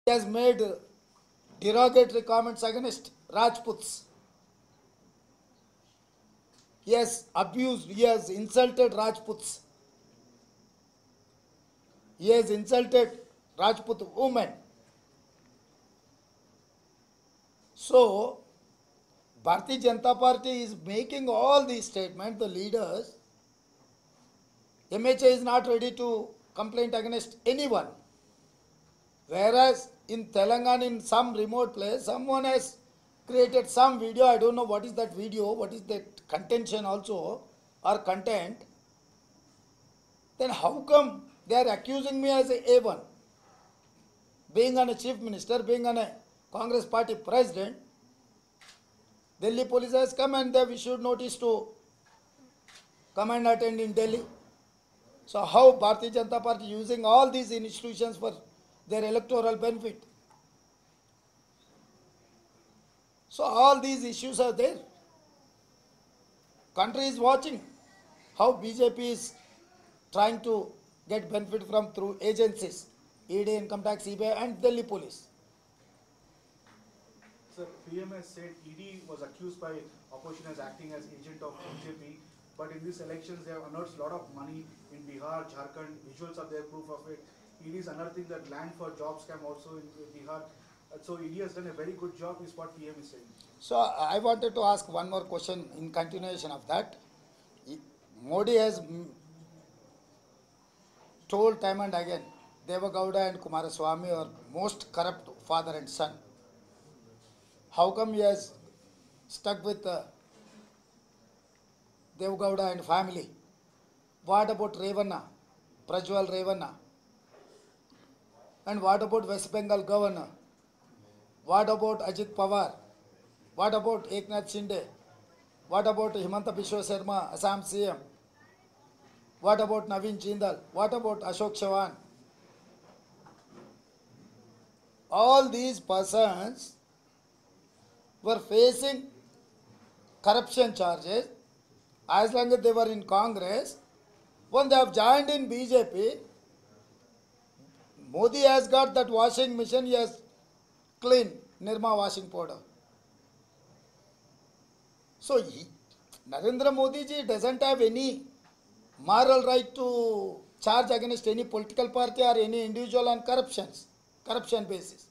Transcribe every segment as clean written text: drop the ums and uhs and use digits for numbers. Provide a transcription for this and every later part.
He has made derogatory comments against Rajputs. He has abused, he has insulted Rajputs. He has insulted Rajput women. So, Bharatiya Janata Party is making all these statements, the leaders. MHA is not ready to complain against anyone. Whereas in Telangana, in some remote place, someone has created some video. I don't know what is that video, what is that contention also, or content. Then how come they are accusing me as a A1? Being a chief minister, being a Congress party president, Delhi police has come and they have issued notice to come and attend in Delhi. So how Bharatiya Janata Party using all these institutions for their electoral benefit? So all these issues are there. Country is watching how BJP is trying to get benefit from through agencies, ED, Income Tax, CBI and Delhi police. Sir, PM has said ED was accused by opposition as acting as agent of BJP, but in these elections they have unearthed a lot of money in Bihar, Jharkhand, visuals are there, proof of it. ED is unearthing that land for job scam also in Bihar. So ED has done a very good job is what PM is saying. So I wanted to ask one more question in continuation of that. Modi has told time and again, Devagowda and Kumaraswamy are most corrupt father and son. How come he has stuck with Devagowda and family? What about Revanna, Prajwal Revanna? And what about West Bengal governor? What about Ajit Pawar? What about Eknath Shinde? What about Himanta Biswa Sharma, Assam CM? What about Naveen Jindal? What about Ashok Chavan? All these persons were facing corruption charges as long as they were in Congress. When they have joined in BJP, Modi has got that washing machine, he has clean Nirma washing powder. So Narendra Modi ji doesn't have any moral right to charge against any political party or any individual on corruption basis.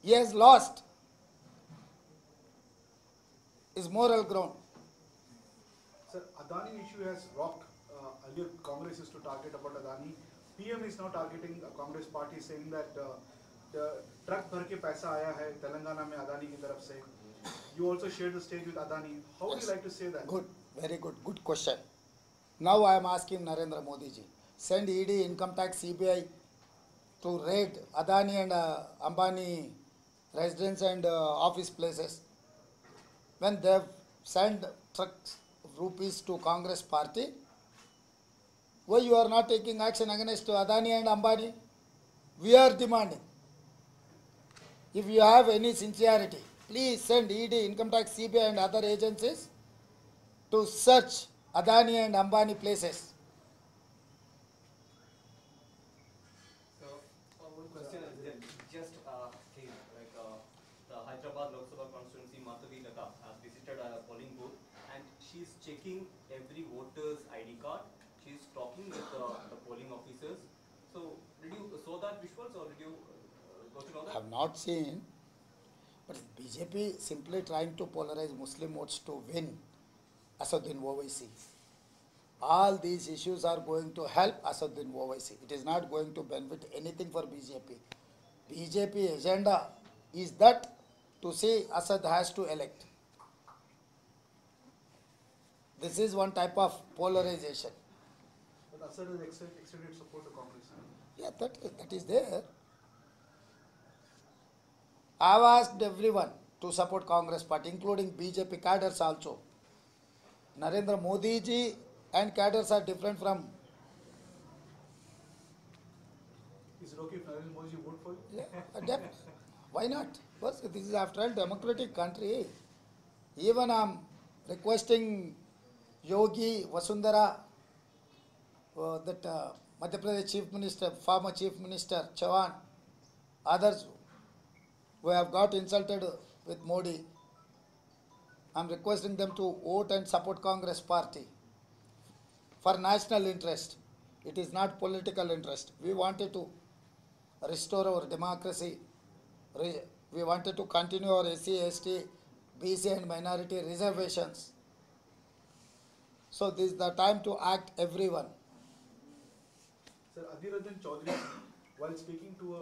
He has lost his moral ground. Sir, Adani issue has rocked. Earlier Congress used to target about Adani. PM is now targeting the Congress party, saying that the truck भर के पैसा आया है तेलंगाना में अदानी की तरफ से. You also shared the stage with Adani. How would you like to say that? Good, very good, good question. Now I am asking Narendra Modi ji, send ED, Income Tax, CBI to raid Adani and Ambani residence and office places. When they have sent trucks of rupees to Congress party, why you are not taking action against Adani and Ambani? We are demanding. If you have any sincerity, please send ED, Income Tax, CBI and other agencies to search Adani and Ambani places. So, one question is that just came, like the Hyderabad Lok Sabha constituency, Madhavi Lata has visited a polling booth and she's checking every voter's ID card. She's talking with the polling officers. So, did you saw that visuals or did you go to know I that? have not seen, but BJP simply trying to polarize Muslim votes to win Asaduddin Owaisi. All these issues are going to help Asaduddin Owaisi. It is not going to benefit anything for BJP. BJP agenda is that to say Asad has to elect. This is one type of polarization. But Assad has extended support to Congress. Yeah, that is there. I have asked everyone to support Congress party, including BJP cadres also. Narendra Modi ji and cadres are different from. Is it okay if Narendra Modi ji vote for you? Yeah, why not? Because this is after all democratic country. Even I am requesting Yogi, Vasundhara, that Madhya Pradesh Chief Minister, former Chief Minister Chauhan, others who have got insulted with Modi, I'm requesting them to vote and support Congress party for national interest. It is not political interest. We wanted to restore our democracy. We wanted to continue our SC, ST, BC and minority reservations. So this is the time to act, everyone. Sir, Adhir Ranjan Chaudhary, while speaking to a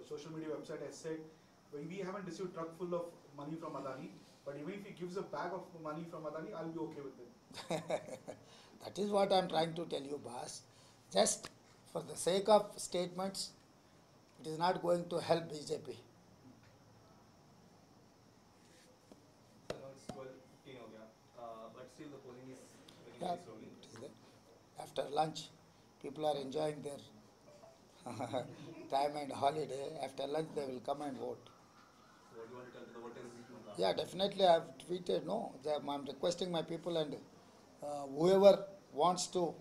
social media website, has said, we haven't received truck full of money from Adani, but even if he gives a bag of money from Adani, I'll be okay with it. That is what I am trying to tell you, boss. Just for the sake of statements, it is not going to help BJP. Now it's 12:15 हो गया, but still the polling is very Yeah, very slowly. it is there. After lunch, people are enjoying their time and holiday. After lunch, they will come and vote. So what do you want to tell to the voters? Yeah, definitely. I have tweeted. No, I'm requesting my people and whoever wants to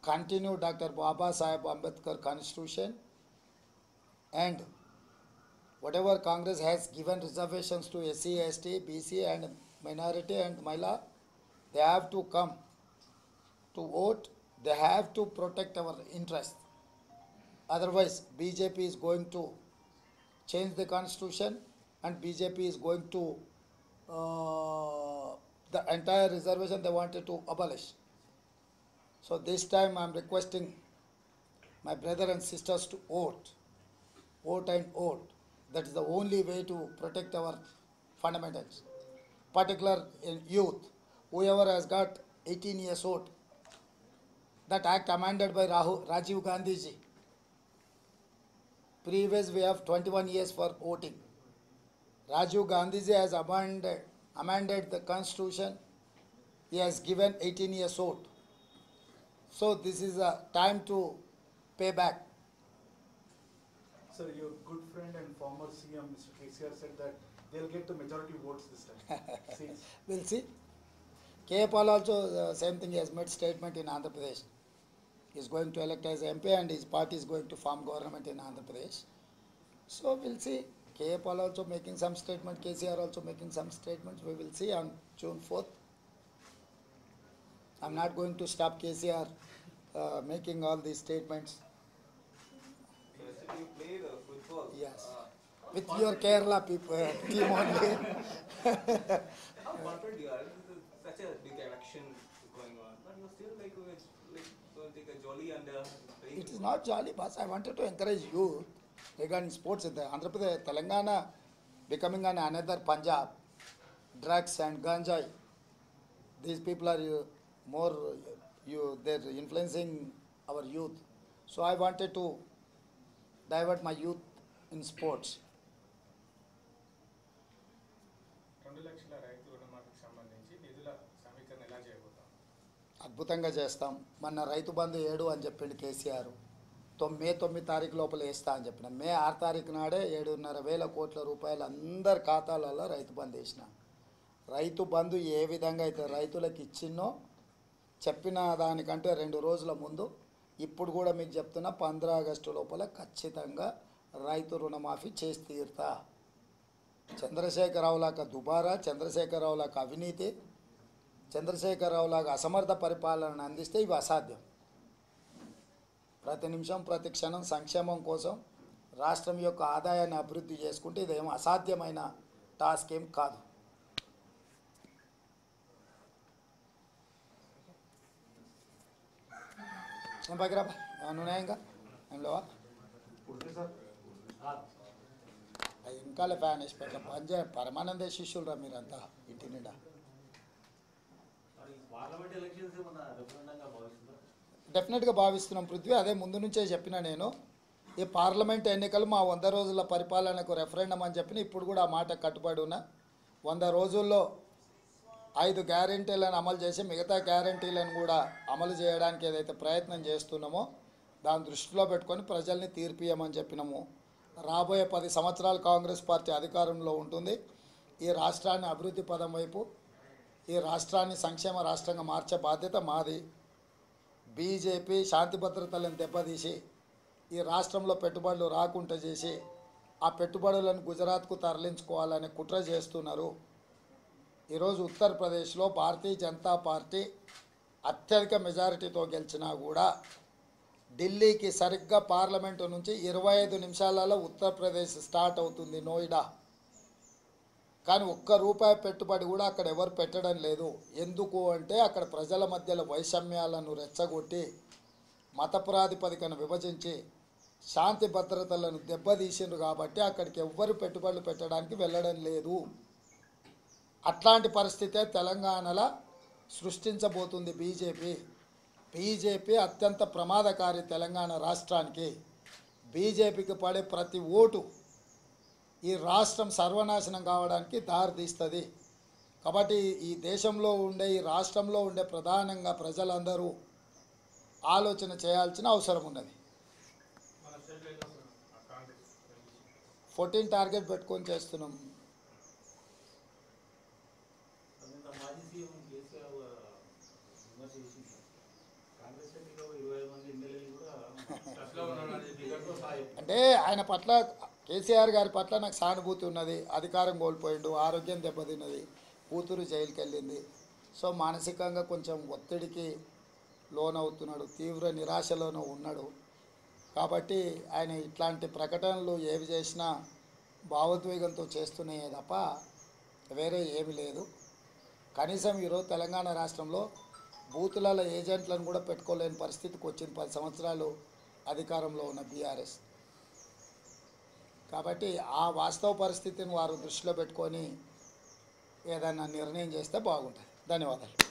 continue Dr. Baba Saheb Ambedkar Constitution and whatever Congress has given reservations to SC, ST, BC and minority and Mahila, they have to come to vote. They have to protect our interest. Otherwise, BJP is going to change the constitution and BJP is going to, the entire reservation they wanted to abolish. So this time I am requesting my brother and sisters to vote. Vote and vote. That is the only way to protect our fundamentals. Particular in youth, whoever has got 18 years old, that act amended by Rajiv Gandhi ji. Previous we have 21 years for voting. Rajiv Gandhi ji has amended the constitution. He has given 18 years old. So this is a time to pay back. Sir, your good friend and former CM, Mr. KCR, said that they'll get the majority votes this time. Seats. We'll see. K. Paul also, same thing, he has made statement in Andhra Pradesh. He is going to elect as MP and his party is going to form government in Andhra Pradesh. So we'll see. K. Paul also making some statement, KCR also making some statements. We will see on June 4th. I'm not going to stop KCR making all these statements. Yesterday you played football. Yes. With your Kerala people, team only. How confident you are? This is such a big election going on, but you're still like take a jolly and playing. It is not jolly, boss. I wanted to encourage you regarding sports in the Andhra Pradesh, Telangana becoming another Punjab, drugs and ganjai. These people are they're influencing our youth. So I wanted to divert my youth in sports. 2 లక్షల రైతు రుణమాఫీకి సంబంధించి నిధుల సమీకరణ ఎలా చేయబోతాం? అద్భుతంగా చేస్తాం. మొన్న రైతు బంధు 7 అని చెప్పిండు కేసీఆర్. మే 9 తారీఖు లోపల వేస్తా అని చెప్పిన. మే 6 తారీఖు నాడే 7,500 కోట్ల రూపాయలు అందరి ఖాతాలలో రైతు బంధు వేసిన. రైతు బంధు ఏ విధంగా అయితే రైతులకు ఇచ్చినో చెప్పిన దానికంటే 2 రోజుల ముందు ఇప్పుడు కూడా మీకు చెప్తున్నా 15 ఆగస్టు లోపల ఖచ్చితంగా రైతు రుణమాఫీ చేసి తీరుతా. చంద్రశేఖరరావు లాగా దుబారా, చంద్రశేఖరరావు లాగా అవినీతి, చంద్రశేఖరరావు లాగా అసమర్థ పరిపాలన అందిస్తే ఇవి అసాధ్యం. ప్రతి నిమిషం ప్రతి క్షణం సంక్షేమం కోసం రాష్ట్రం యొక్క ఆదాయాన్ని అభివృద్ధి చేసుకుంటే ఇదేం అసాధ్యమైన టాస్క్ ఏం కాదు. ఏం పగిరాబా ఏమన్నా ఉన్నాయా ఇంకా ఏం లేవా? అది ఇంకాలే ఫ్యాన్ వేసి పెట్ట పనిచే పరమానంద శిష్యులు రా మీరంతా ఇంటి నిండా. పార్లమెంట్ ఎలక్షన్స్ ఏమన్నా రెఫరెండంగా భావిస్తుందా? డెఫినెట్గా భావిస్తున్నాం పృథ్వీ. అదే ముందు నుంచే చెప్పిన నేను, ఈ పార్లమెంట్ ఎన్నికలు మా 100 రోజుల పరిపాలనకు రెఫరెండం అని చెప్పిన. ఇప్పుడు కూడా ఆ మాట కట్టుబడి ఉన్నా. 100 రోజుల్లో 5 గ్యారెంటీలను అమలు చేసి మిగతా గ్యారెంటీలను కూడా అమలు చేయడానికి ఏదైతే ప్రయత్నం చేస్తున్నామో దాన్ని దృష్టిలో పెట్టుకొని ప్రజల్ని తీర్పియమని చెప్పినాము. రాబోయే 10 సంవత్సరాలు కాంగ్రెస్ పార్టీ అధికారంలో ఉంటుంది. ఈ రాష్ట్రాన్ని అభివృద్ధి పదం వైపు, ఈ రాష్ట్రాన్ని సంక్షేమ రాష్ట్రంగా మార్చే బాధ్యత మాది. బీజేపీ శాంతి భద్రతలను దెబ్బతీసి ఈ రాష్ట్రంలో పెట్టుబడులు రాకుండా చేసి ఆ పెట్టుబడులను గుజరాత్కు తరలించుకోవాలనే కుట్ర చేస్తున్నారు. ఈరోజు ఉత్తరప్రదేశ్లో భారతీయ జనతా పార్టీ అత్యధిక మెజారిటీతో గెలిచినా కూడా ఢిల్లీకి సరిగ్గా పార్లమెంటు నుంచి 25 నిమిషాలలో ఉత్తరప్రదేశ్ స్టార్ట్ అవుతుంది నోయిడా. కానీ ఒక్క రూపాయి పెట్టుబడి కూడా అక్కడ ఎవరు పెట్టడం లేదు. ఎందుకు అంటే అక్కడ ప్రజల మధ్యలో వైషమ్యాలను రెచ్చగొట్టి మత ప్రాతిపదికను విభజించి శాంతి భద్రతలను దెబ్బతీసిండ్రు కాబట్టి అక్కడికి ఎవ్వరు పెట్టుబడులు పెట్టడానికి వెళ్ళడం లేదు. అట్లాంటి పరిస్థితే తెలంగాణలో సృష్టించబోతుంది బీజేపీ అత్యంత ప్రమాదకారి తెలంగాణ రాష్ట్రానికి. బీజేపీకి పడే ప్రతి ఓటు ఈ రాష్ట్రం సర్వనాశనం కావడానికి దారితీస్తుంది. కాబట్టి ఈ దేశంలో ఉండే ఈ రాష్ట్రంలో ఉండే ప్రధానంగా ప్రజలందరూ ఆలోచన చేయాల్సిన అవసరం ఉన్నది. 14 టార్గెట్ పెట్టుకొని చేస్తున్నాం. మాజీ సీఎం కేసీఆర్ విమర్శ చేసింది. కాంగ్రెస్ పార్టీలో 20 మంది ఎమ్మెల్యేలు కూడా అంటే ఆయన పట్ల కేసీఆర్ గారి పట్ల నాకు సానుభూతి ఉన్నది. అధికారం కోల్పోయిండు, ఆరోగ్యం దెబ్బతిన్నది, కూతురు జైలుకి వెళ్ళింది. సో మానసికంగా కొంచెం ఒత్తిడికి లోనవుతున్నాడు, తీవ్ర నిరాశలోనూ ఉన్నాడు. కాబట్టి ఆయన ఇట్లాంటి ప్రకటనలు ఏవి చేసినా భావోద్వేగంతో చేస్తున్నాయే తప్ప వేరే ఏమి లేదు. కనీసం ఈరోజు తెలంగాణ రాష్ట్రంలో బూతులలో ఏజెంట్లను కూడా పెట్టుకోలేని పరిస్థితికి వచ్చింది 10 సంవత్సరాలు అధికారంలో ఉన్న బీఆర్ఎస్. కాబట్టి ఆ వాస్తవ పరిస్థితిని వారు దృష్టిలో పెట్టుకొని ఏదైనా నిర్ణయం చేస్తే బాగుంటుంది. ధన్యవాదాలు.